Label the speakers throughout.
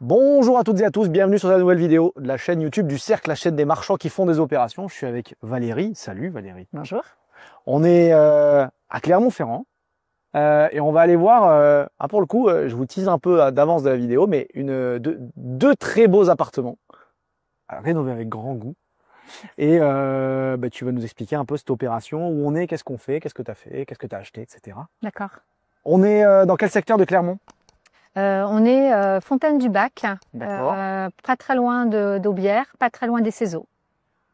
Speaker 1: Bonjour à toutes et à tous, bienvenue sur la nouvelle vidéo de la chaîne YouTube du Cercle, la chaîne des marchands qui font des opérations. Je suis avec Valérie. Salut Valérie.
Speaker 2: Bonjour.
Speaker 1: On est à Clermont-Ferrand et on va aller voir, pour le coup, je vous tease un peu d'avance de la vidéo, mais deux très beaux appartements rénovés avec grand goût. Et tu vas nous expliquer un peu cette opération, où on est, qu'est-ce qu'on fait, qu'est-ce que tu as fait, qu'est-ce que tu as acheté, etc.
Speaker 2: D'accord.
Speaker 1: On est dans quel secteur de Clermont?
Speaker 2: On est Fontaine-du-Bac,
Speaker 1: D'accord.
Speaker 2: pas très loin d'Aubière, pas très loin des Cézeaux.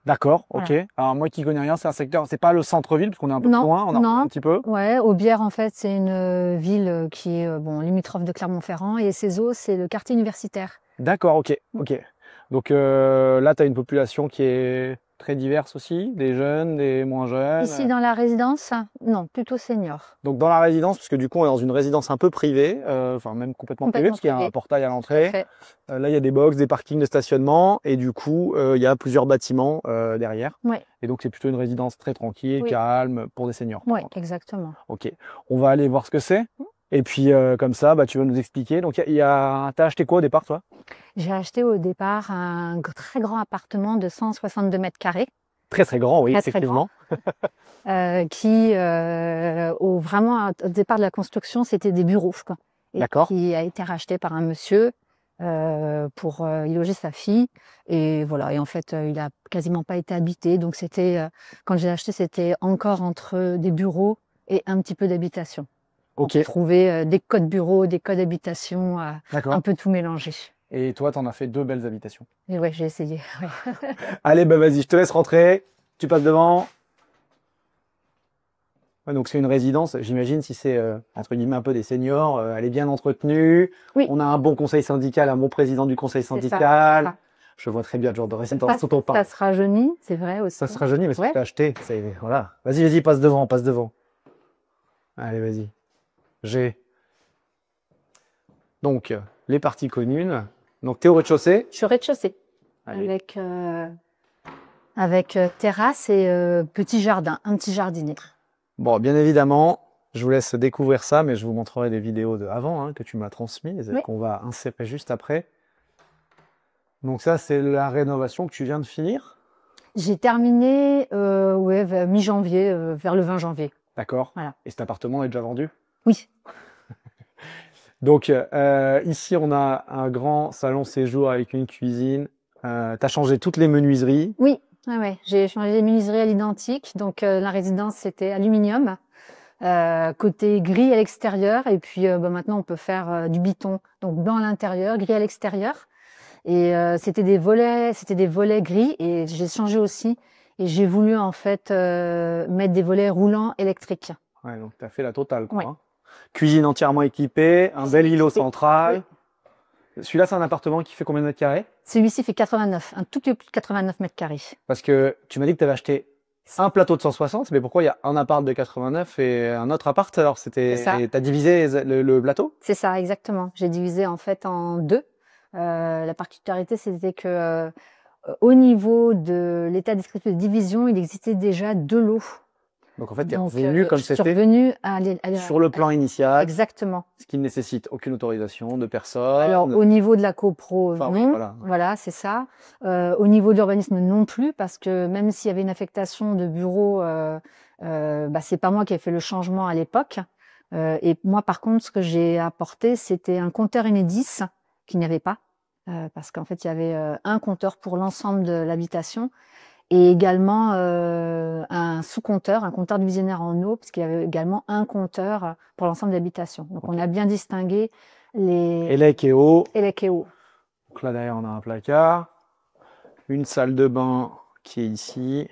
Speaker 1: D'accord, ok.
Speaker 2: Voilà.
Speaker 1: Alors moi qui connais rien, c'est un secteur, c'est pas le centre-ville, parce qu'on est un peu plus loin, on en reparle un petit peu.
Speaker 2: Ouais, Aubière en fait c'est une ville qui est limitrophe de Clermont-Ferrand et Cézeaux c'est le quartier universitaire.
Speaker 1: D'accord, ok, ok. Donc là, tu as une population qui est très diverse aussi, des jeunes, des moins jeunes.
Speaker 2: Ici dans la résidence, non, plutôt senior.
Speaker 1: Donc dans la résidence, parce que du coup on est dans une résidence un peu privée, enfin même complètement privée, parce qu'il y a un portail à l'entrée. Là il y a des box, des parkings de stationnement, et du coup il y a plusieurs bâtiments derrière.
Speaker 2: Ouais.
Speaker 1: Et donc c'est plutôt une résidence très tranquille,
Speaker 2: Oui.
Speaker 1: calme, pour des seniors.
Speaker 2: Oui, exactement.
Speaker 1: Ok, on va aller voir ce que c'est. Et puis comme ça, tu vas nous expliquer. Donc t'as acheté quoi au départ toi?
Speaker 2: J'ai acheté au départ un très grand appartement de 162 mètres carrés.
Speaker 1: Très très grand, oui,
Speaker 2: très,
Speaker 1: effectivement.
Speaker 2: Qui, vraiment, au départ de la construction, c'était des bureaux. Et qui a été racheté par un monsieur pour y loger sa fille. Et voilà, et en fait, il n'a quasiment pas été habité. Donc, quand j'ai acheté, c'était encore entre des bureaux et un petit peu d'habitation.
Speaker 1: Ok.
Speaker 2: On trouvait des codes bureaux, des codes habitation, un peu tout mélangé.
Speaker 1: Et toi, tu en as fait deux belles habitations.
Speaker 2: Et ouais, j'ai essayé. Ouais.
Speaker 1: Allez, vas-y, je te laisse rentrer. Tu passes devant. Ouais, donc c'est une résidence, j'imagine, si c'est entre guillemets un peu des seniors, elle est bien entretenue. Oui. On a un bon conseil syndical, un bon président du conseil syndical. Ça. Je vois très bien le genre de résidence dont on parle.
Speaker 2: Ça se rajeunit, c'est vrai aussi.
Speaker 1: Ça se rajeunit, mais c'est ce que tu as acheté. Voilà. Vas-y, passe devant, passe devant. Allez, vas-y. Donc, les parties communes. Donc, tu es au rez-de-chaussée?
Speaker 2: Je suis au rez-de-chaussée. Avec terrasse et petit jardin, un petit jardinier. Bon,
Speaker 1: bien évidemment, je vous laisse découvrir ça, mais je vous montrerai des vidéos avant que tu m'as transmises et qu'on va insérer juste après. Donc ça, c'est la rénovation que tu viens de finir?
Speaker 2: J'ai terminé mi-janvier, vers le 20 janvier.
Speaker 1: D'accord. Voilà. Et cet appartement est déjà vendu?
Speaker 2: Oui.
Speaker 1: Donc ici, on a un grand salon séjour avec une cuisine. Tu as changé toutes les menuiseries?
Speaker 2: Oui. Ouais. J'ai changé les menuiseries à l'identique. Donc la résidence, c'était aluminium. Côté gris à l'extérieur. Et puis maintenant, on peut faire du biton. Donc blanc à l'intérieur, gris à l'extérieur. Et c'était des volets gris. Et j'ai changé aussi. Et j'ai voulu en fait mettre des volets roulants électriques.
Speaker 1: Ouais, donc tu as fait la totale, quoi.
Speaker 2: Ouais.
Speaker 1: Hein. Cuisine entièrement équipée, un bel îlot central. Oui. Celui-là, c'est un appartement qui fait combien de mètres carrés?
Speaker 2: Celui-ci fait 89, un tout petit peu plus de 89 mètres carrés.
Speaker 1: Parce que tu m'as dit que tu avais acheté un plateau de 160, mais pourquoi il y a un appart de 89 et un autre appart? Alors, tu as divisé le plateau?
Speaker 2: C'est ça, exactement. J'ai divisé en fait en deux. La particularité, c'était que au niveau de l'état descriptif de division, il existait déjà deux lots.
Speaker 1: Donc en fait, tu es revenu comme c'était sur le plan initial.
Speaker 2: Exactement.
Speaker 1: Ce qui ne nécessite aucune autorisation de personne.
Speaker 2: Alors au niveau de la copro, non. Oui, voilà, c'est ça. Au niveau de l'urbanisme, non plus, parce que même s'il y avait une affectation de bureau, c'est pas moi qui ai fait le changement à l'époque. Et moi, par contre, ce que j'ai apporté, c'était un compteur Enedis qu'il n'y avait pas, parce qu'en fait, il y avait un compteur pour l'ensemble de l'habitation. Et également un sous-compteur, un compteur divisionnaire en eau, parce qu'il y avait également un compteur pour l'ensemble de l'habitation. Donc on a bien distingué les
Speaker 1: élec et eau.
Speaker 2: Donc
Speaker 1: là derrière on a un placard, une salle de bain qui est ici.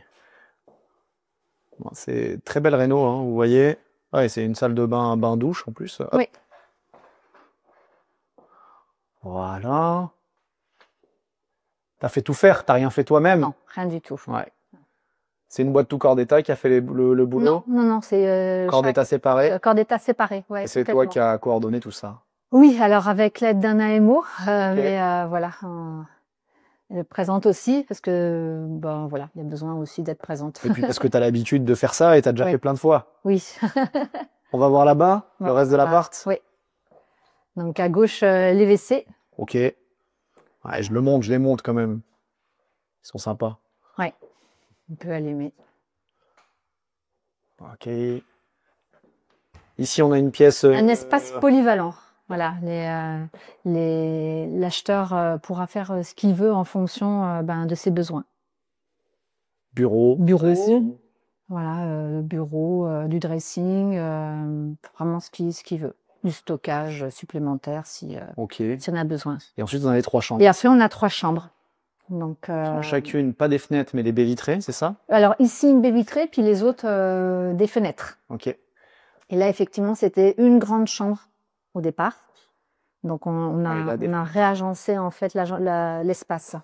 Speaker 1: Bon, c'est très belle réno, hein, vous voyez. Ouais, c'est une salle de bain, bain-douche en plus. Hop.
Speaker 2: Oui.
Speaker 1: Voilà. T'as fait tout faire, t'as rien fait toi-même?
Speaker 2: Non, rien du tout.
Speaker 1: Ouais. C'est une boîte tout corps d'état qui a fait le boulot?
Speaker 2: Non, c'est
Speaker 1: corps d'état séparé?
Speaker 2: Corps d'état séparé, ouais.
Speaker 1: Et c'est toi qui as coordonné tout ça?
Speaker 2: Oui, alors avec l'aide d'un AMO, mais voilà, elle présente aussi, parce que voilà, il y a besoin aussi d'être présente.
Speaker 1: Et puis parce que tu as l'habitude de faire ça et tu as déjà fait plein de fois?
Speaker 2: Oui.
Speaker 1: On va voir là-bas, le reste de l'appart?
Speaker 2: Oui. Donc à gauche, les WC.
Speaker 1: Ok. Ouais, je les monte quand même. Ils sont sympas.
Speaker 2: Ouais, on peut allumer.
Speaker 1: Ok. Ici, on a une pièce...
Speaker 2: Un espace polyvalent. Voilà, l'acheteur pourra faire ce qu'il veut en fonction de ses besoins.
Speaker 1: Bureau.
Speaker 2: Bureau, voilà, bureau, du dressing, vraiment ce qu'il veut. Du stockage supplémentaire si on a besoin.
Speaker 1: Et ensuite, on a les 3 chambres.
Speaker 2: Et après, on a 3 chambres. Donc,
Speaker 1: chacune, pas des fenêtres, mais des baies vitrées, c'est ça?
Speaker 2: Alors ici, une baie vitrée, puis les autres, des fenêtres.
Speaker 1: Ok.
Speaker 2: Et là, effectivement, c'était une grande chambre au départ. Donc, on a réagencé en fait l'espace.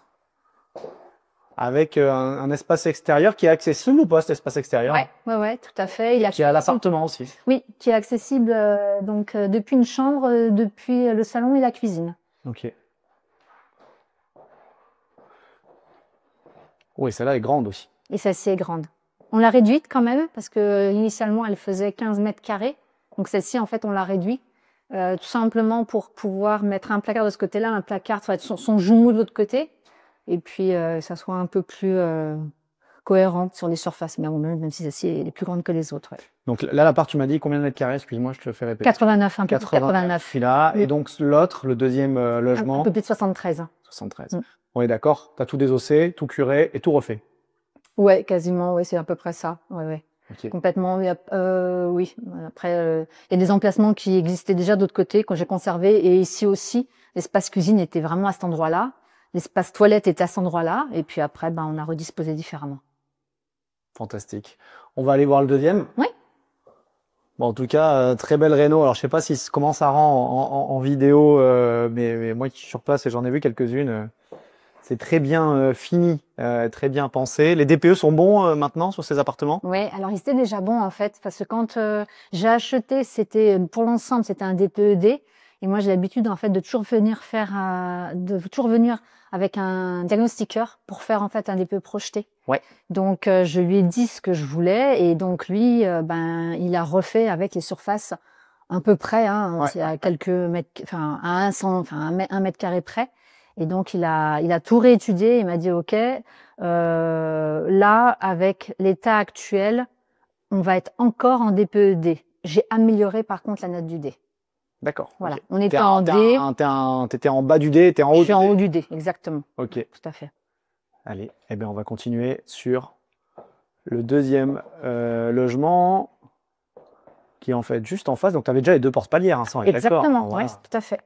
Speaker 1: Avec un espace extérieur qui est accessible ou pas, cet espace extérieur?
Speaker 2: Ouais, tout à fait.
Speaker 1: Qui est à l'appartement aussi.
Speaker 2: Oui, qui est accessible depuis une chambre, depuis le salon et la cuisine.
Speaker 1: Ok. Oui, celle-là est grande aussi.
Speaker 2: Et celle-ci est grande. On l'a réduite quand même, parce que initialement, elle faisait 15 mètres carrés. Donc celle-ci, en fait, on l'a réduit. Tout simplement pour pouvoir mettre un placard de ce côté-là, un placard, son jumeau de l'autre côté. Et puis, ça soit un peu plus cohérente sur les surfaces. Mais même si celle-ci est plus grande que les autres. Ouais.
Speaker 1: Donc là, l'appart, tu m'as dit combien de mètres carrés? Excuse-moi, je te fais répéter.
Speaker 2: 89, un peu plus de 89.
Speaker 1: Celui-là. Et donc l'autre, le deuxième logement?
Speaker 2: Un peu plus de 73.
Speaker 1: 73. On est d'accord? Tu as tout désossé, tout curé et tout refait?
Speaker 2: Ouais, quasiment, ouais, c'est à peu près ça. Ouais.
Speaker 1: Okay.
Speaker 2: Complètement, oui. Après, il y a des emplacements qui existaient déjà d'autre côté, que j'ai conservé. Et ici aussi, l'espace cuisine était vraiment à cet endroit-là. L'espace toilette était à cet endroit-là. Et puis après, on a redisposé différemment.
Speaker 1: Fantastique. On va aller voir le deuxième?
Speaker 2: Oui.
Speaker 1: Bon, en tout cas, très belle réno. Alors, je sais pas comment ça rend en vidéo, mais moi qui suis sur place et j'en ai vu quelques-unes, c'est très bien fini, très bien pensé. Les DPE sont bons maintenant sur ces appartements?
Speaker 2: Oui, alors ils étaient déjà bons en fait, parce que quand j'ai acheté, c'était pour l'ensemble, c'était un DPED. Et moi, j'ai l'habitude en fait de toujours venir avec un diagnostiqueur pour faire en fait un DPE projeté.
Speaker 1: Ouais.
Speaker 2: Donc je lui ai dit ce que je voulais et donc lui, il a refait avec les surfaces à peu près, c'est à quelques mètres, enfin à 1 mètre carré près. Et donc il a tout réétudié. Il m'a dit OK, là avec l'état actuel, on va être encore en DPED. J'ai amélioré par contre la note du D.
Speaker 1: D'accord.
Speaker 2: Voilà,
Speaker 1: Okay.
Speaker 2: on était en D.
Speaker 1: T'étais en bas du D, t'es en haut du D.
Speaker 2: Je suis en haut du D, exactement.
Speaker 1: Ok.
Speaker 2: Tout à fait.
Speaker 1: Allez, eh bien on va continuer sur le deuxième logement qui est en fait juste en face. Donc tu avais déjà les 2 portes palières, sans être d'accord.
Speaker 2: Exactement, oui, tout à fait.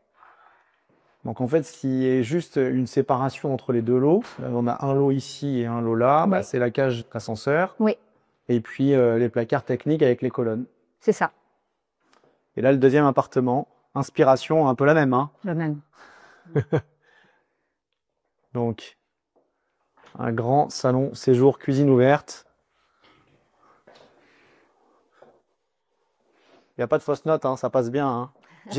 Speaker 1: Donc en fait, s'il y a juste une séparation entre les 2 lots, on a un lot ici et un lot là, c'est la cage d'ascenseur.
Speaker 2: Oui.
Speaker 1: Et puis les placards techniques avec les colonnes.
Speaker 2: C'est ça.
Speaker 1: Et là, le deuxième appartement, inspiration un peu la même. Hein.
Speaker 2: La même.
Speaker 1: Donc, un grand salon séjour cuisine ouverte. Il n'y a pas de fausse note, ça passe bien. Hein.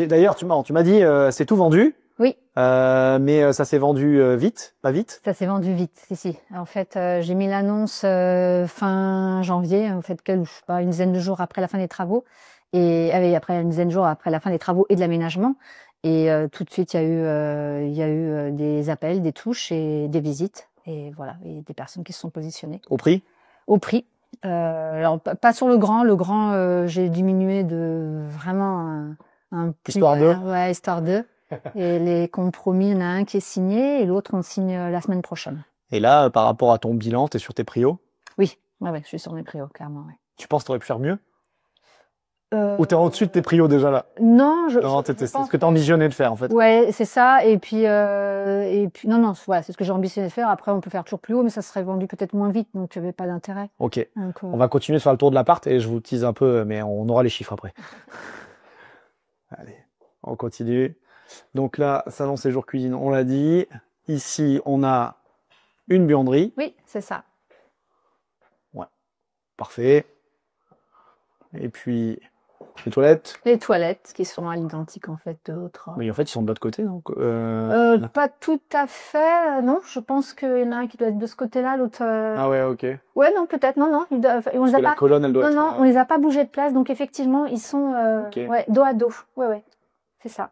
Speaker 1: D'ailleurs, tu m'as dit, c'est tout vendu.
Speaker 2: Oui.
Speaker 1: Mais ça s'est vendu vite, pas vite?
Speaker 2: Ça s'est vendu vite, si. En fait, j'ai mis l'annonce fin janvier, en fait, une dizaine de jours après la fin des travaux. Et après une dizaine de jours après la fin des travaux et de l'aménagement. Et tout de suite, il y a eu des appels, des touches et des visites. Et voilà, et des personnes qui se sont positionnées.
Speaker 1: Au prix?
Speaker 2: Au prix. Alors, pas sur le grand. Le grand, j'ai diminué de vraiment un prix.
Speaker 1: Histoire d'eux?
Speaker 2: Ouais, histoire d'eux. Et les compromis, il y en a un qui est signé et l'autre, on signe la semaine prochaine.
Speaker 1: Et là, par rapport à ton bilan, tu es sur tes prios?
Speaker 2: Oui, je suis sur mes prios, clairement. Ouais.
Speaker 1: Tu penses que tu aurais pu faire mieux? Ou tu es en dessus de tes prios déjà là?
Speaker 2: Non,
Speaker 1: c'est ce que tu as ambitionné de faire en fait.
Speaker 2: Ouais, c'est ça. Et puis non, voilà, c'est ce que j'ai ambitionné de faire. Après, on peut faire toujours plus haut, mais ça serait vendu peut-être moins vite, donc il n'y avait pas d'intérêt.
Speaker 1: Ok. Donc, on va continuer de faire le tour de l'appart et je vous tease un peu, mais on aura les chiffres après. Allez, on continue. Donc là, salon séjour cuisine, on l'a dit. Ici, on a une buanderie.
Speaker 2: Oui, c'est ça.
Speaker 1: Ouais, parfait. Et puis, les toilettes.
Speaker 2: Les toilettes, qui sont à l'identique en fait d'autres.
Speaker 1: Mais en fait, ils sont de l'autre côté, donc.
Speaker 2: Pas tout à fait, non. Je pense qu'il y en a un qui doit être de ce côté-là, l'autre.
Speaker 1: Ah ouais, ok.
Speaker 2: Ouais, non, peut-être, non. On les a
Speaker 1: la colonne, elle doit être.
Speaker 2: Non, on les a pas bougés de place, donc effectivement, ils sont dos à dos. Ouais, c'est ça.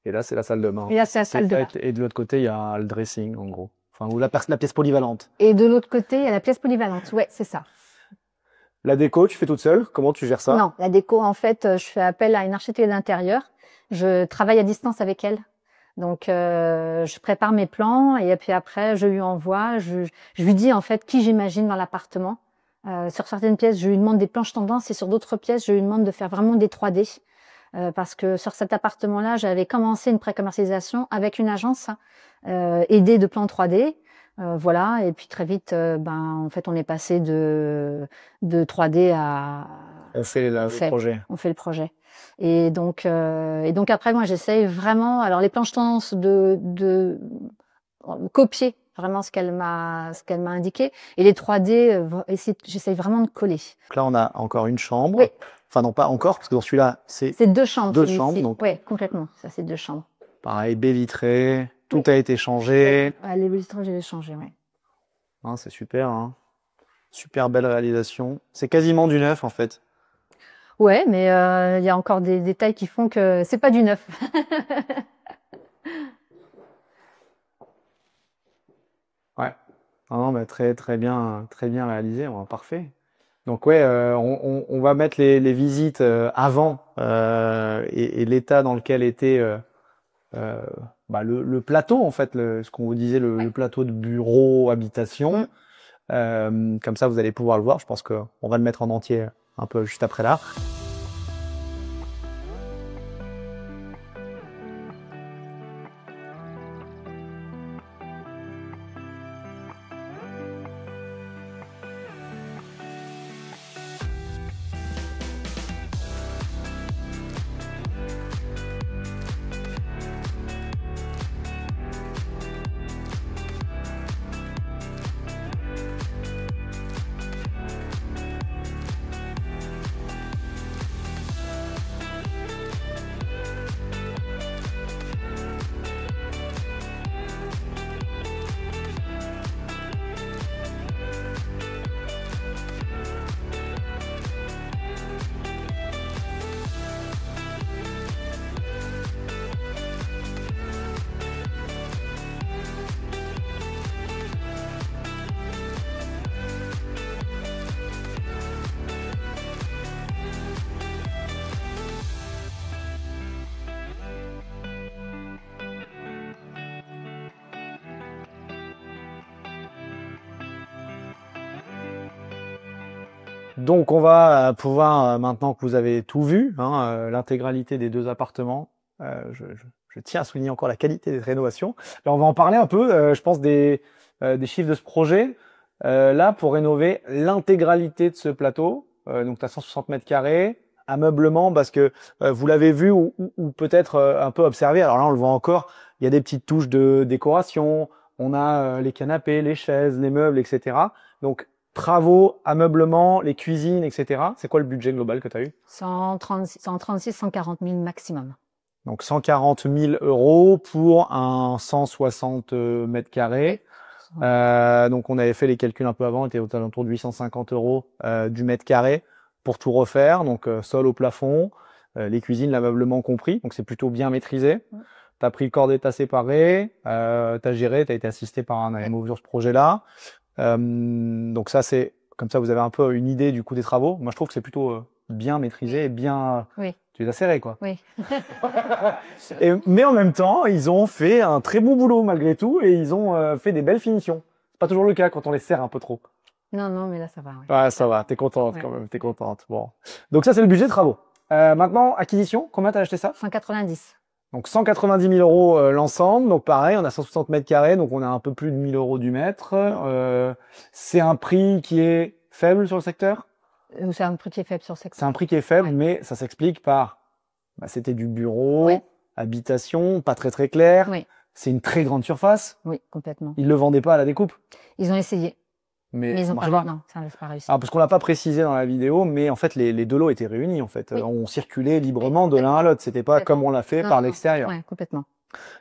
Speaker 1: Et là, c'est la salle de bain.
Speaker 2: Et là, c'est la salle de bain.
Speaker 1: Et de l'autre côté, il y a le dressing, en gros. Enfin, ou la pièce polyvalente.
Speaker 2: Et de l'autre côté, il y a la pièce polyvalente. Ouais, c'est ça.
Speaker 1: La déco, tu fais toute seule? Comment tu gères ça?
Speaker 2: Non, la déco, en fait, je fais appel à une architecte d'intérieur. Je travaille à distance avec elle. Donc, je prépare mes plans et puis après, je lui envoie. Je lui dis, en fait, qui j'imagine dans l'appartement. Sur certaines pièces, je lui demande des planches tendances et sur d'autres pièces, je lui demande de faire vraiment des 3D. Parce que sur cet appartement-là, j'avais commencé une pré-commercialisation avec une agence aidée de plans 3D. Voilà, et puis très vite, en fait, on est passé de 3D à...
Speaker 1: On fait le projet.
Speaker 2: On fait le projet. Et donc après, moi, j'essaye vraiment... Alors, les planches tendances de copier vraiment ce qu'elle m'a indiqué. Et les 3D, j'essaye vraiment de coller.
Speaker 1: Donc là, on a encore une chambre.
Speaker 2: Oui.
Speaker 1: Enfin, non, pas encore, parce que dans celui-là, c'est
Speaker 2: 2 chambres.
Speaker 1: 2 chambres. Donc...
Speaker 2: Oui, complètement. Ça, c'est 2 chambres.
Speaker 1: Pareil, baie vitrée. Tout a été changé.
Speaker 2: Ouais, les vitrées, j'ai changé, oui.
Speaker 1: Hein, c'est super, hein. Super belle réalisation. C'est quasiment du neuf, en fait.
Speaker 2: Ouais, mais il y a encore des détails qui font que c'est pas du neuf.
Speaker 1: Ouais. Non, mais très bien réalisé, ouais, parfait. Donc ouais, on va mettre les visites avant et l'état dans lequel était le plateau, en fait, ce qu'on vous disait, le plateau de bureau, habitation. Comme ça, vous allez pouvoir le voir. Je pense qu'on va le mettre en entier un peu juste après là. Donc on va pouvoir, maintenant que vous avez tout vu, hein, l'intégralité des 2 appartements, je tiens à souligner encore la qualité des rénovations. Là, on va en parler un peu, je pense, des chiffres de ce projet. Là, pour rénover l'intégralité de ce plateau, donc tu as 160 mètres carrés, ameublement, parce que vous l'avez vu ou peut-être un peu observé, alors là on le voit encore, il y a des petites touches de décoration, on a les canapés, les chaises, les meubles, etc. Donc travaux, ameublement, les cuisines, etc. C'est quoi le budget global que tu as eu?
Speaker 2: 136, 140 000 maximum.
Speaker 1: Donc 140 000 € pour un 160 mètres carrés. Donc on avait fait les calculs un peu avant, on était aux alentours de 850 € du mètre carré pour tout refaire. Donc sol au plafond, les cuisines, l'ameublement compris. Donc c'est plutôt bien maîtrisé. Tu as pris le corps d'état séparé, tu as géré, tu as été assisté par un AMO sur ce projet-là. Donc ça, c'est comme ça, vous avez un peu une idée du coût des travaux. Moi, je trouve que c'est plutôt bien maîtrisé et bien...
Speaker 2: Oui.
Speaker 1: Tu les as serrés, quoi.
Speaker 2: Oui.
Speaker 1: Mais en même temps, ils ont fait un très bon boulot malgré tout et ils ont fait des belles finitions. C'est pas toujours le cas quand on les serre un peu trop.
Speaker 2: Non, non, mais là, ça va. Oui.
Speaker 1: Ouais, ça va. T'es contente quand même. T'es contente. Bon. Donc ça, c'est le budget de travaux. Maintenant, acquisition. Combien t'as acheté ça?
Speaker 2: 190.
Speaker 1: Donc 190 000 € l'ensemble. Donc pareil, on a 160 mètres carrés, donc on a un peu plus de 1 000 € du mètre. C'est un prix qui est faible sur le secteur?
Speaker 2: C'est un prix qui est faible sur le secteur.
Speaker 1: C'est un prix qui est faible, mais ça s'explique par... c'était du bureau, habitation, pas très très clair.
Speaker 2: Oui.
Speaker 1: C'est une très grande surface.
Speaker 2: Oui, complètement.
Speaker 1: Ils le vendaient pas à la découpe?
Speaker 2: Ils ont essayé. Mais ils ont pas, non, ça n'a pas réussi.
Speaker 1: Alors, parce qu'on l'a pas précisé dans la vidéo, mais en fait, les 2 lots étaient réunis, en fait. On circulait librement de l'un à l'autre. C'était pas comme on l'a fait par l'extérieur.
Speaker 2: Oui, complètement.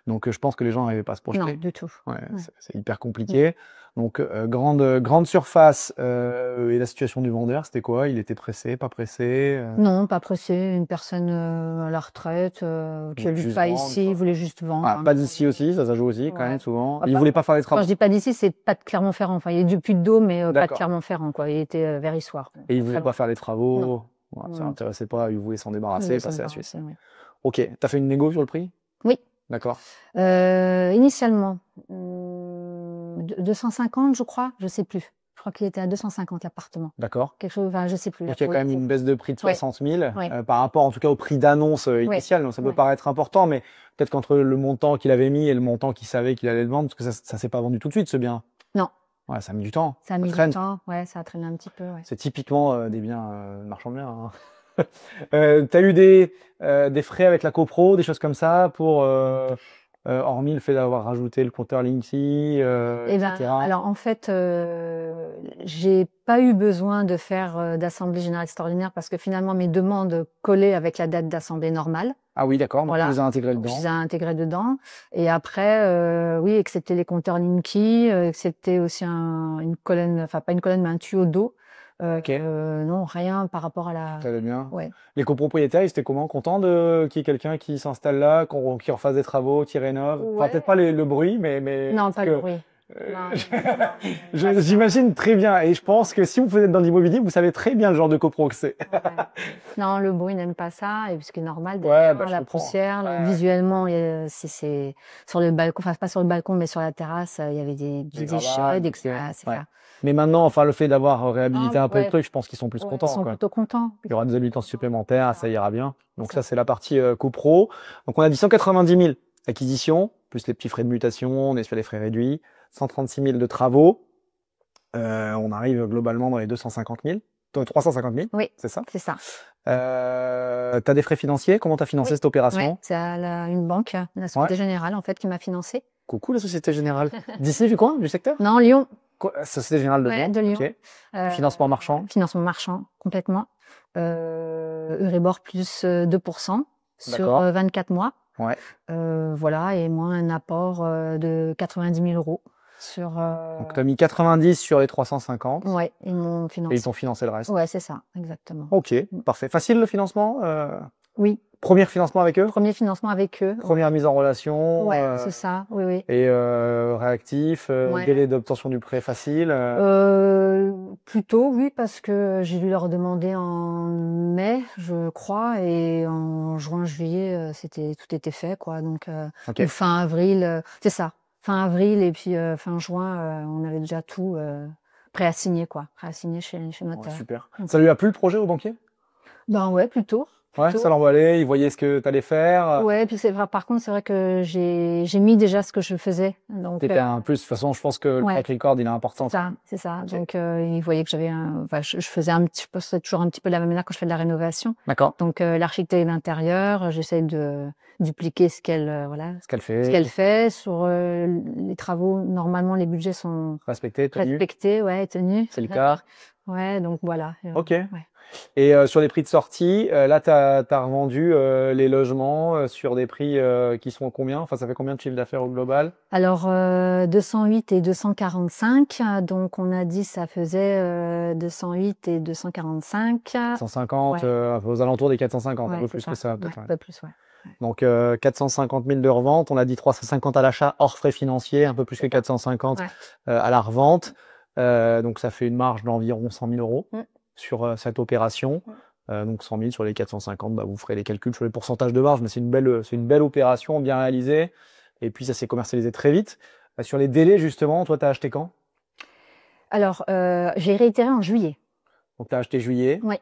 Speaker 1: Donc, je pense que les gens n'arrivaient pas à se projeter.
Speaker 2: Non, du tout.
Speaker 1: Ouais, c'est hyper compliqué. Donc, grande surface. Et la situation du vendeur, c'était quoi? Il était pressé, pas pressé?
Speaker 2: Non, pas pressé. Une personne à la retraite qui habite pas ici, il voulait juste vendre.
Speaker 1: Ah, pas d'ici aussi, ça joue aussi quand même souvent. Il voulait pas faire des travaux.
Speaker 2: Quand je dis pas d'ici, c'est pas de Clermont-Ferrand. Enfin, il est du Puy-de-Dôme, mais pas de Clermont-Ferrand, quoi. Il était vers Issoire.
Speaker 1: Et il voulait pas faire les travaux. Ouais, ça l'intéressait pas. Il voulait s'en débarrasser, passer à la suite.
Speaker 2: Oui.
Speaker 1: Ok. T'as fait une négo sur le prix?
Speaker 2: Oui.
Speaker 1: D'accord.
Speaker 2: Initialement, 250, je crois. Je sais plus. Je crois qu'il était à 250 l'appartement.
Speaker 1: D'accord.
Speaker 2: Quelque chose, enfin, je sais plus.
Speaker 1: Donc il y a quand même une baisse de prix de 60 000 par rapport, en tout cas, au prix d'annonce initial. Donc ça peut paraître important, mais peut-être qu'entre le montant qu'il avait mis et le montant qu'il savait qu'il allait le vendre, parce que ça s'est pas vendu tout de suite, ce bien.
Speaker 2: Non.
Speaker 1: Ouais, ça a mis du temps.
Speaker 2: Ça a mis du temps. Ouais, ça a traîné un petit peu. Ouais.
Speaker 1: C'est typiquement des biens marchands de biens. Hein. T'as eu des frais avec la copro, des choses comme ça pour hormis le fait d'avoir rajouté le compteur Linksy, etc.
Speaker 2: Alors en fait, j'ai pas eu besoin de faire d'assemblée générale extraordinaire parce que finalement mes demandes collaient avec la date d'assemblée normale.
Speaker 1: Ah oui, d'accord. Donc tu les as intégrées dedans.
Speaker 2: Je les ai intégrées dedans. Et après, oui, excepté les compteurs Linky, excepté aussi une colonne, enfin pas une colonne, mais un tuyau d'eau. Non, rien par rapport à la.
Speaker 1: Très bien.
Speaker 2: Ouais.
Speaker 1: Les copropriétaires, ils étaient comment? Contents qu'il y ait quelqu'un qui s'installe là, qui refasse des travaux, qui rénove? Enfin, peut-être pas le bruit, mais.
Speaker 2: Non, pas le bruit.
Speaker 1: J'imagine très bien. Et je pense que si vous êtes dans l'immobilier, vous savez très bien le genre de copro que c'est.
Speaker 2: Non, le bruit n'aime pas ça. Et ce qui est normal, derrière, la poussière, visuellement, c'est sur le balcon, enfin pas sur le balcon, mais sur la terrasse, il y avait des déchets, des
Speaker 1: Mais maintenant, enfin, le fait d'avoir réhabilité un peu le truc, je pense qu'ils sont plus contents.
Speaker 2: Ils sont plutôt contents.
Speaker 1: Il y aura des habitants supplémentaires, ça ira bien. Donc ça, c'est la partie copro. Donc on a dit 190 000 acquisitions, plus les petits frais de mutation, on est sur les frais réduits. 136 000 de travaux. On arrive globalement dans les 250 000. Donc 350 000,
Speaker 2: oui,
Speaker 1: c'est ça?
Speaker 2: C'est ça.
Speaker 1: T'as des frais financiers? Comment t'as financé cette opération?
Speaker 2: C'est une banque, la Société Générale, en fait, qui m'a financé.
Speaker 1: Coucou la Société Générale. D'ici, du coin, du secteur?
Speaker 2: Non, Lyon.
Speaker 1: Société Générale de Lyon.
Speaker 2: De Lyon.
Speaker 1: Okay. Financement marchand?
Speaker 2: Financement marchand, complètement. Euribor plus 2% sur 24 mois.
Speaker 1: Ouais.
Speaker 2: Voilà, et moi, un apport de 90 000 euros.
Speaker 1: Donc, tu as mis 90 sur les 350.
Speaker 2: Ouais, ils m'ont financé.
Speaker 1: Et ils t'ont financé le reste.
Speaker 2: Ouais, c'est ça, exactement.
Speaker 1: Ok, parfait. Facile le financement?
Speaker 2: Oui.
Speaker 1: Premier financement avec eux?
Speaker 2: Premier financement avec eux.
Speaker 1: Première mise en relation?
Speaker 2: Ouais, c'est ça, oui.
Speaker 1: Et réactif, délai d'obtention du prêt facile?
Speaker 2: Plutôt, oui, parce que j'ai dû leur demander en mai, je crois, et en juin, juillet, tout était fait, quoi. Donc, ou fin avril, c'est ça. Fin avril et puis fin juin, on avait déjà tout prêt à signer, quoi. Prêt à signer chez notaire.
Speaker 1: Ouais, super. Ça lui a plu le projet au banquier?
Speaker 2: Ben ouais, plutôt.
Speaker 1: Ouais, ça l'emballait, il voyait ce que tu allais faire.
Speaker 2: Ouais, puis c'est vrai, par contre, c'est vrai que j'ai mis déjà ce que je faisais. Donc
Speaker 1: t'étais un plus, de toute façon, je pense que le track record, il est important.
Speaker 2: C'est ça. Okay. Donc il voyait que j'avais je faisais toujours un petit peu de la même manière quand je fais de la rénovation.
Speaker 1: D'accord.
Speaker 2: Donc l'architecte d'intérieur, j'essaie de dupliquer ce qu'elle fait. Sur les travaux, normalement les budgets sont
Speaker 1: respectés,
Speaker 2: tenus.
Speaker 1: C'est le cas.
Speaker 2: Ouais, donc voilà.
Speaker 1: Ok. Ouais. Et sur les prix de sortie, là, tu as revendu les logements sur des prix qui sont combien? Enfin, ça fait combien de chiffre d'affaires au global?
Speaker 2: Alors, 208 et 245. Donc, on a dit ça faisait 208 et 245.
Speaker 1: 150, aux alentours des 450, un peu plus que ça, peut-être.
Speaker 2: Un peu plus,
Speaker 1: Donc, 450 000 de revente. On a dit 350 à l'achat hors frais financiers, un peu plus que 450 à la revente. Donc, ça fait une marge d'environ 100 000 euros. Sur cette opération. Donc 100 000 sur les 450, vous ferez les calculs sur les pourcentages de marge, mais c'est une belle opération, bien réalisée. Et puis ça s'est commercialisé très vite. Sur les délais, justement, toi, tu as acheté quand?
Speaker 2: Alors, j'ai réitéré en juillet.
Speaker 1: Donc tu as acheté juillet.
Speaker 2: Oui.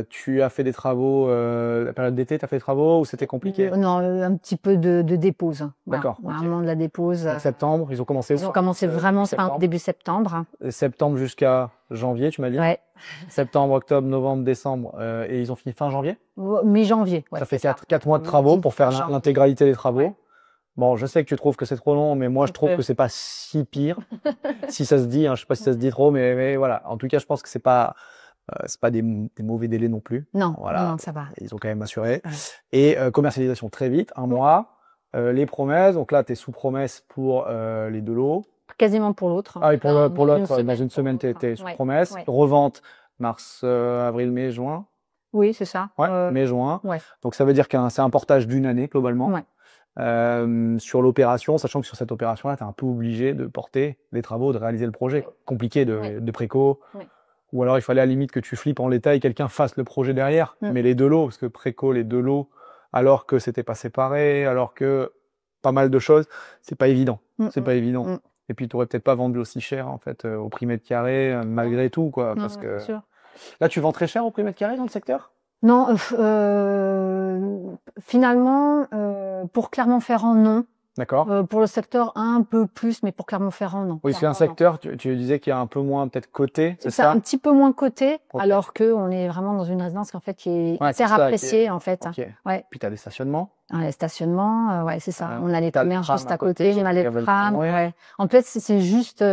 Speaker 1: Tu as fait des travaux, la période d'été, tu as fait des travaux ou c'était compliqué?
Speaker 2: Non, un petit peu de dépose.
Speaker 1: D'accord.
Speaker 2: Vraiment de la dépose.
Speaker 1: En septembre, ils ont commencé
Speaker 2: Ils ont commencé vraiment début septembre.
Speaker 1: Septembre jusqu'à janvier, tu m'as dit?
Speaker 2: Ouais.
Speaker 1: Septembre, octobre, novembre, décembre. Et ils ont fini fin janvier?
Speaker 2: Mi-janvier.
Speaker 1: Ça fait 4 mois de travaux pour faire l'intégralité des travaux. Ouais. Bon, je sais que tu trouves que c'est trop long, mais moi, je trouve que c'est pas si pire. Si ça se dit, je sais pas si ça se dit trop, mais voilà. En tout cas, je pense que c'est pas des mauvais délais non plus.
Speaker 2: Non,
Speaker 1: voilà.
Speaker 2: Non, ça va.
Speaker 1: Ils ont quand même assuré. Ouais. Et commercialisation très vite, un mois. les promesses, donc là, tu es sous promesse pour les 2 lots.
Speaker 2: Quasiment pour l'autre.
Speaker 1: Ah oui, pour l'autre, dans une semaine, tu étais sous promesse. Ouais. Revente, mars, avril, mai, juin.
Speaker 2: Oui, c'est ça.
Speaker 1: Ouais, mai, juin.
Speaker 2: Ouais.
Speaker 1: Donc ça veut dire que c'est un portage d'une année, globalement.
Speaker 2: Ouais.
Speaker 1: Sur l'opération, sachant que sur cette opération-là, tu es un peu obligé de porter les travaux, de réaliser le projet. Compliqué de préco. Ouais. Ou alors il fallait à la limite que tu flippes en l'état et quelqu'un fasse le projet derrière. Mais les 2 lots, parce que préco, les 2 lots, alors que c'était pas séparé, alors que pas mal de choses, c'est pas évident. C'est pas évident. Et puis tu aurais peut-être pas vendu aussi cher en fait au prix mètre carré malgré tout quoi, parce que
Speaker 2: sûr.
Speaker 1: Là tu vends très cher au prix mètre carré dans le secteur?
Speaker 2: Non, finalement pour Clermont-Ferrand non.
Speaker 1: D'accord.
Speaker 2: Pour le secteur un peu plus, mais pour Clermont-Ferrand non.
Speaker 1: Oui, c'est un secteur, tu disais qu'il y a un peu moins peut-être coté, c'est ça?
Speaker 2: Un petit peu moins coté, alors que on est vraiment dans une résidence en fait qui est hyper appréciée en fait.
Speaker 1: Ouais. Puis tu as des stationnements?
Speaker 2: Les stationnements, ouais, c'est ça. On a les commerces juste à côté, j'ai les trams. Ouais. En fait, c'est juste,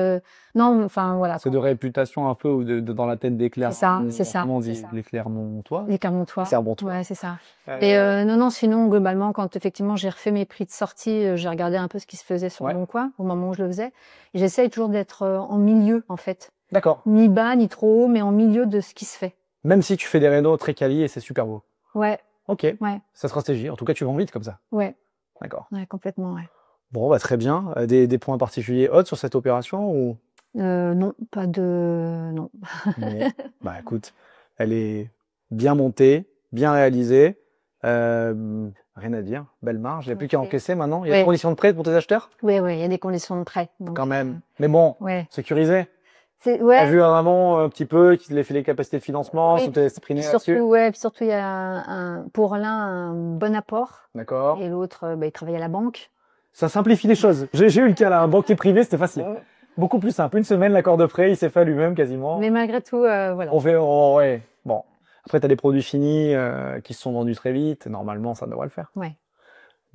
Speaker 2: non, enfin voilà.
Speaker 1: C'est de réputation un peu ou dans la tête des Clermontois.
Speaker 2: C'est ça.
Speaker 1: Comment on dit les Clermontois?
Speaker 2: Les Clermontois.
Speaker 1: Clermontois.
Speaker 2: Ouais, c'est ça. Et non, sinon globalement, quand effectivement j'ai refait mes prix de sortie, j'ai regardé un peu ce qui se faisait sur Bon Coin au moment où je le faisais. Et j'essaye toujours d'être en milieu en fait.
Speaker 1: D'accord.
Speaker 2: Ni bas ni trop haut, mais en milieu de ce qui se fait.
Speaker 1: Même si tu fais des rénaux très quali et c'est super beau.
Speaker 2: Ouais.
Speaker 1: Ok. Ouais. Ça stratégie. En tout cas, tu vends vite comme ça.
Speaker 2: Ouais.
Speaker 1: D'accord.
Speaker 2: Ouais, complètement, ouais.
Speaker 1: Bon, bah, très bien. Des points particuliers autres sur cette opération ou?
Speaker 2: Non, pas de... Non.
Speaker 1: Bon. Bah, écoute, elle est bien montée, bien réalisée. Rien à dire. Belle marge. Il n'y a plus qu'à encaisser maintenant. Il y a des conditions de prêt pour tes acheteurs?
Speaker 2: Oui, il y a des conditions de prêt. Donc,
Speaker 1: quand même. Mais bon, sécurisé.
Speaker 2: Ouais.
Speaker 1: T'as vu vraiment un petit peu qu'il a fait les capacités de financement, sont exprimées là-dessus.
Speaker 2: Surtout, il y a pour l'un un bon apport.
Speaker 1: D'accord.
Speaker 2: Et l'autre, il travaille à la banque.
Speaker 1: Ça simplifie les choses. J'ai eu le cas là, un banquier privé, c'était facile. Beaucoup plus simple. Une semaine, l'accord de prêt, il s'est fait lui-même quasiment.
Speaker 2: Mais malgré tout, voilà.
Speaker 1: Ouais. Bon. Après, tu as des produits finis qui se sont vendus très vite. Normalement, ça devrait le faire.
Speaker 2: Ouais.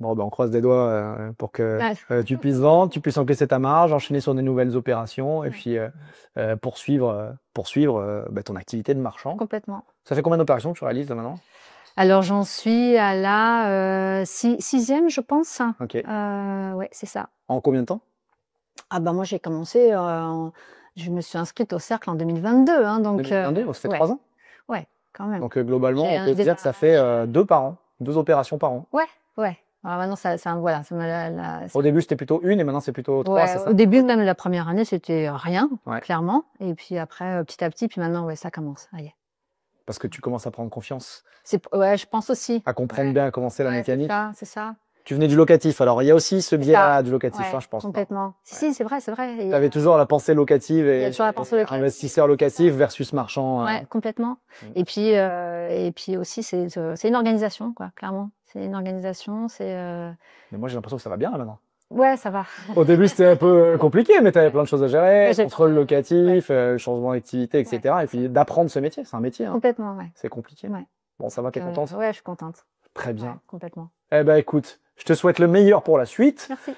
Speaker 1: Bon, ben, on croise des doigts pour que tu puisses vendre, tu puisses encaisser ta marge, enchaîner sur des nouvelles opérations et puis poursuivre ton activité de marchand.
Speaker 2: Complètement.
Speaker 1: Ça fait combien d'opérations que tu réalises là maintenant? Alors,
Speaker 2: j'en suis à la 6e, je pense.
Speaker 1: Ok.
Speaker 2: Ouais, c'est ça.
Speaker 1: En combien de temps?
Speaker 2: Ah ben moi, j'ai commencé, je me suis inscrite au cercle en 2022. Hein, donc,
Speaker 1: 2022, ça fait 3 ans?
Speaker 2: Ouais, quand même.
Speaker 1: Donc globalement, on peut dire que ça fait 2 par an, 2 opérations par an.
Speaker 2: Ouais. Alors maintenant, voilà.
Speaker 1: Au début, c'était plutôt 1 et maintenant, c'est plutôt 3, c'est ça?
Speaker 2: Au début, même la première année, c'était rien, clairement. Et puis après, petit à petit, puis maintenant, ça commence.
Speaker 1: Parce que tu commences à prendre confiance.
Speaker 2: Ouais, je pense aussi.
Speaker 1: À comprendre bien comment c'est la mécanique.
Speaker 2: C'est ça.
Speaker 1: Tu venais du locatif, alors il y a aussi ce biais-là du locatif, je pense.
Speaker 2: Complètement. Si, c'est vrai.
Speaker 1: Tu avais toujours la pensée locative et investisseur locatif versus marchand.
Speaker 2: Ouais, complètement. Et puis aussi, c'est une organisation, quoi, clairement. C'est une organisation,
Speaker 1: Mais moi, j'ai l'impression que ça va bien, là, maintenant.
Speaker 2: Ouais, ça va.
Speaker 1: Au début, c'était un peu compliqué, mais tu avais plein de choses à gérer, contrôle locatif, changement d'activité, etc. Et puis d'apprendre ce métier, c'est un métier. Hein.
Speaker 2: Complètement, ouais.
Speaker 1: C'est compliqué. Ouais. Bon, ça va, t'es contente?
Speaker 2: Ouais, je suis contente.
Speaker 1: Très bien.
Speaker 2: Ouais, complètement.
Speaker 1: Eh ben, écoute, je te souhaite le meilleur pour la suite.
Speaker 2: Merci.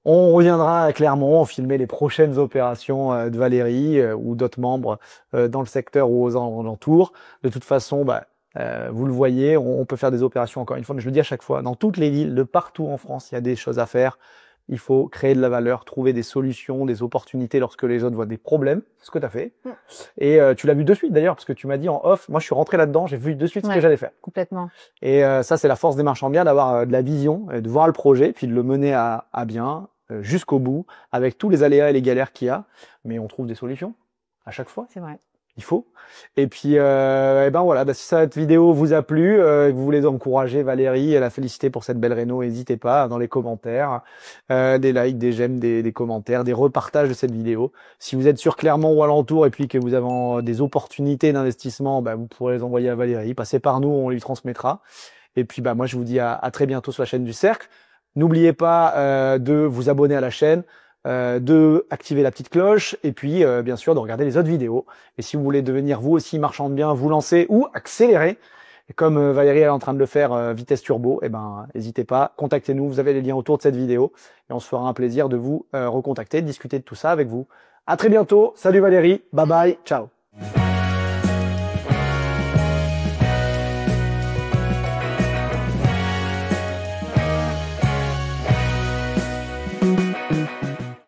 Speaker 1: On reviendra à Clermont, filmer les prochaines opérations de Valérie ou d'autres membres dans le secteur ou aux alentours. De toute façon, vous le voyez, on peut faire des opérations, encore une fois, mais je le dis à chaque fois, dans toutes les villes, de partout en France, il y a des choses à faire. Il faut créer de la valeur, trouver des solutions, des opportunités lorsque les autres voient des problèmes. C'est ce que tu as fait. Et tu l'as vu de suite d'ailleurs, parce que tu m'as dit en off, moi je suis rentré là-dedans, j'ai vu de suite ce que j'allais faire.
Speaker 2: Complètement.
Speaker 1: Et ça, c'est la force des marchands biens, d'avoir de la vision, de voir le projet, puis de le mener à bien, jusqu'au bout, avec tous les aléas et les galères qu'il y a. Mais on trouve des solutions à chaque fois.
Speaker 2: C'est vrai.
Speaker 1: Il faut. Et puis, voilà, si cette vidéo vous a plu, que vous voulez encourager Valérie et la féliciter pour cette belle réno, n'hésitez pas dans les commentaires, des likes, des j'aime, des commentaires, des repartages de cette vidéo. Si vous êtes sur Clermont ou alentour et puis que vous avez des opportunités d'investissement, vous pourrez les envoyer à Valérie. Passez par nous, on lui transmettra. Et puis, moi, je vous dis à très bientôt sur la chaîne du Cercle. N'oubliez pas de vous abonner à la chaîne, de activer la petite cloche et puis bien sûr de regarder les autres vidéos. Et si vous voulez devenir vous aussi marchand de biens, vous lancer ou accélérer, comme Valérie est en train de le faire vitesse turbo, n'hésitez pas, contactez-nous, vous avez les liens autour de cette vidéo et on se fera un plaisir de vous recontacter, de discuter de tout ça avec vous. À très bientôt, salut Valérie, bye bye, ciao.